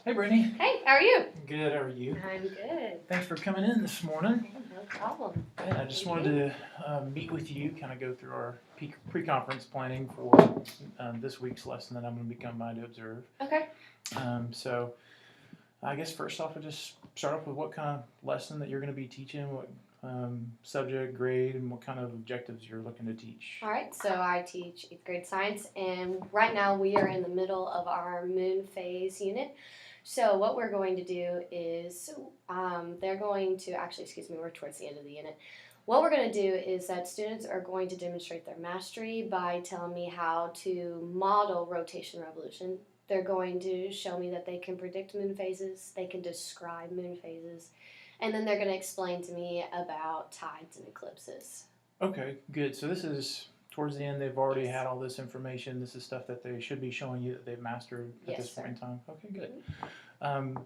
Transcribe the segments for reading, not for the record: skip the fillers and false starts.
Hey, Brittany. Hey, how are you? Good, how are you? I'm good. Thanks for coming in this morning. Yeah, no problem. I just wanted to meet with you, kind of go through our pre-conference planning for this week's lesson that I'm going to be coming by to observe. Okay. So I guess first off, I'll just start off with what kind of lesson that you're going to be teaching, what subject, grade, and what kind of objectives you're looking to teach. All right, so I teach 8th grade science, and right now we are in the middle of our moon phase unit. So what we're going to do is they're going to, we're towards the end of the unit. What we're going to do is that students are going to demonstrate their mastery by telling me how to model rotation revolution. They're going to show me that they can predict moon phases, they can describe moon phases, and then they're going to explain to me about tides and eclipses. Okay, good. So this is towards the end. They've already Yes. had all this information. This is stuff that they should be showing you that they've mastered at Yes, this point sir. in time. Okay, good.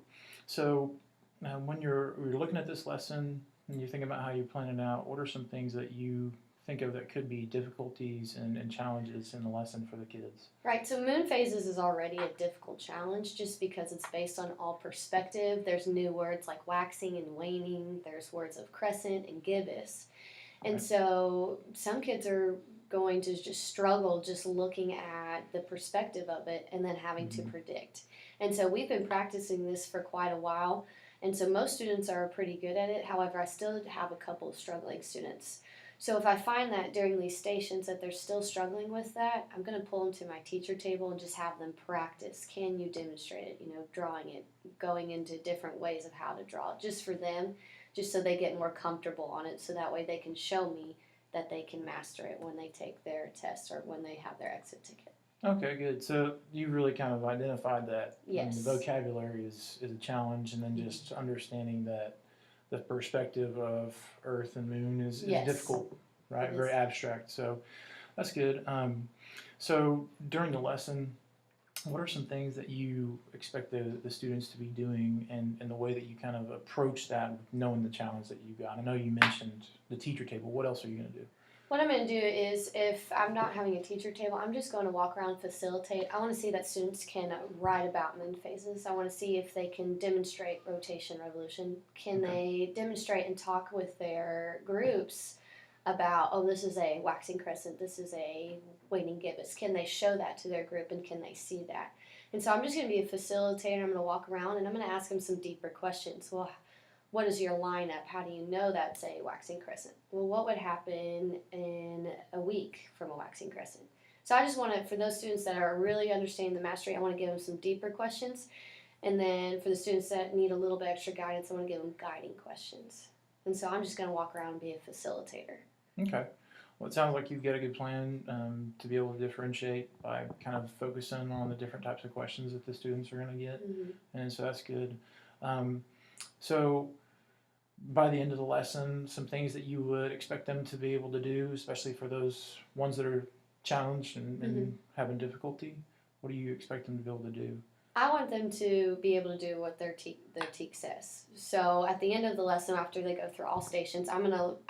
So when you're looking at this lesson and you think about how you plan it out, what are some things that you think of that could be difficulties and challenges in the lesson for the kids? Right, so moon phases is already a difficult challenge just because it's based on all perspective. There's new words like waxing and waning, there's words of crescent and gibbous. And Right. so some kids are going to just struggle just looking at the perspective of it and then having to predict. And so we've been practicing this for quite a while. And so most students are pretty good at it. However, I still have a couple of struggling students. So if I find that during these stations that they're still struggling with that, I'm going to pull them to my teacher table and just have them practice. Can you demonstrate it? Drawing it, going into different ways of how to draw it, just for them, just so they get more comfortable on it, so that way they can show me that they can master it when they take their test or when they have their exit ticket. Okay, good. So you really kind of identified that Yes. the vocabulary is a challenge, and then just understanding that the perspective of Earth and Moon is Yes. difficult, right? It Very is. abstract. So that's good. So during the lesson, what are some things that you expect the students to be doing, and the way that you kind of approach that, knowing the challenge that you've got? I know you mentioned the teacher table. What else are you going to do? What I'm going to do is, if I'm not having a teacher table, I'm just going to walk around, facilitate. I want to see that students can write about moon phases. I want to see if they can demonstrate rotation revolution. Can they demonstrate and talk with their groups about, oh, this is a waxing crescent, this is a waning gibbous. Can they show that to their group, and can they see that? And so I'm just going to be a facilitator. I'm going to walk around and I'm going to ask them some deeper questions. Well, what is your lineup? How do you know that's a waxing crescent? Well, what would happen in a week from a waxing crescent? So I just want to, for those students that are really understanding the mastery, I want to give them some deeper questions. And then for the students that need a little bit extra guidance, I want to give them guiding questions. And so I'm just going to walk around and be a facilitator. Okay. Well, it sounds like you've got a good plan to be able to differentiate by kind of focusing on the different types of questions that the students are going to get, and so that's good. So by the end of the lesson, some things that you would expect them to be able to do, especially for those ones that are challenged and having difficulty, what do you expect them to be able to do? I want them to be able to do what their TEK says. So at the end of the lesson, after they go through all stations, I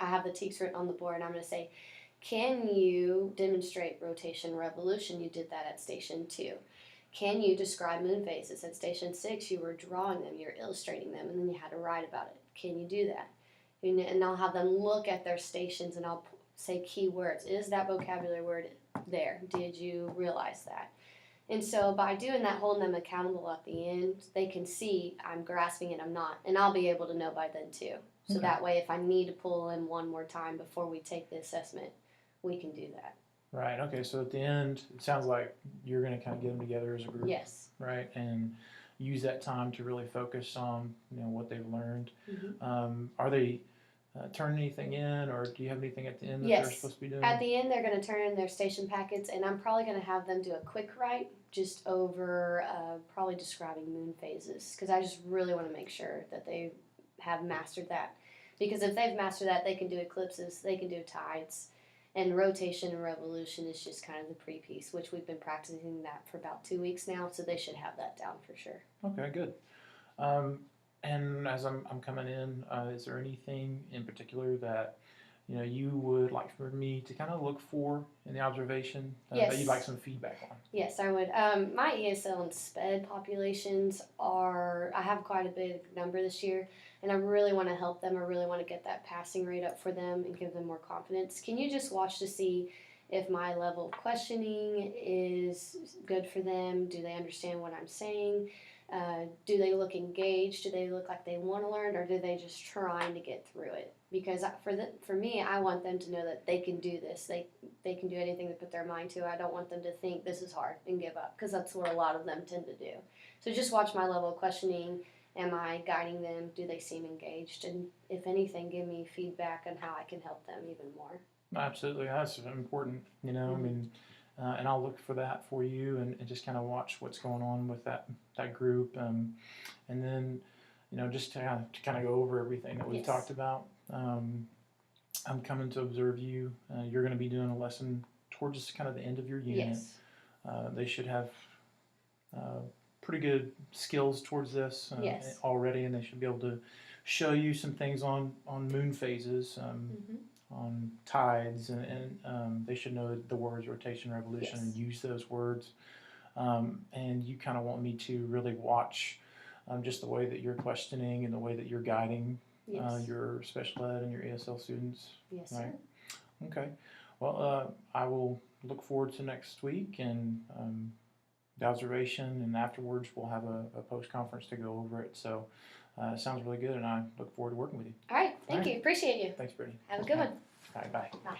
have the TEKs written on the board, and I'm going to say, can you demonstrate rotation revolution? You did that at station 2. Can you describe moon phases? At station 6, you were drawing them, you were illustrating them, and then you had to write about it. Can you do that? And I'll have them look at their stations, and I'll say keywords. Is that vocabulary word there? Did you realize that? And so by doing that, holding them accountable at the end, they can see I'm grasping it, I'm not. And I'll be able to know by then too. So that way, if I need to pull in one more time before we take the assessment, we can do that. Right. Okay. So at the end, it sounds like you're going to kind of get them together as a group. Yes. Right. And use that time to really focus on what they've learned. Are they turning anything in, or do you have anything at the end that they're supposed to be doing? At the end, they're going to turn in their station packets, and I'm probably going to have them do a quick write just over probably describing moon phases, because I just really want to make sure that they have mastered that. Because if they've mastered that, they can do eclipses, they can do tides, and rotation and revolution is just kind of the pre-piece, which we've been practicing that for about 2 weeks now, so they should have that down for sure. Okay, good. And as I'm coming in, is there anything in particular that you know, you would like for me to kind of look for in the observation that Yes. you'd like some feedback on. Yes, I would. My ESL and SPED populations I have quite a big number this year, and I really want to help them. I really want to get that passing rate up for them and give them more confidence. Can you just watch to see if my level of questioning is good for them? Do they understand what I'm saying? Do they look engaged? Do they look like they want to learn, or do they just trying to get through it? Because for me, I want them to know that they can do this. They can do anything to put their mind to. I don't want them to think this is hard and give up, because that's what a lot of them tend to do. So just watch my level of questioning. Am I guiding them? Do they seem engaged? And if anything, give me feedback on how I can help them even more. Absolutely, that's important. You know, I mean, and I'll look for that for you, and just kind of watch what's going on with that group, and then, you know, just to kind of go over everything that we've Yes. talked about. I'm coming to observe you. You're going to be doing a lesson towards kind of the end of your unit. Yes. They should have pretty good skills towards this Yes. already, and they should be able to show you some things on moon phases, on tides, and they should know the words rotation, revolution, Yes. and use those words. And you kind of want me to really watch just the way that you're questioning and the way that you're guiding Yes. your special ed and your ESL students. Yes, Right. sir. Okay. Well, I will look forward to next week and the observation, and afterwards we'll have a post-conference to go over it. So it sounds really good, and I look forward to working with you. All right. Thank All right. you. Appreciate you. Thanks, Brittany. Have a good one. All right, bye. Bye.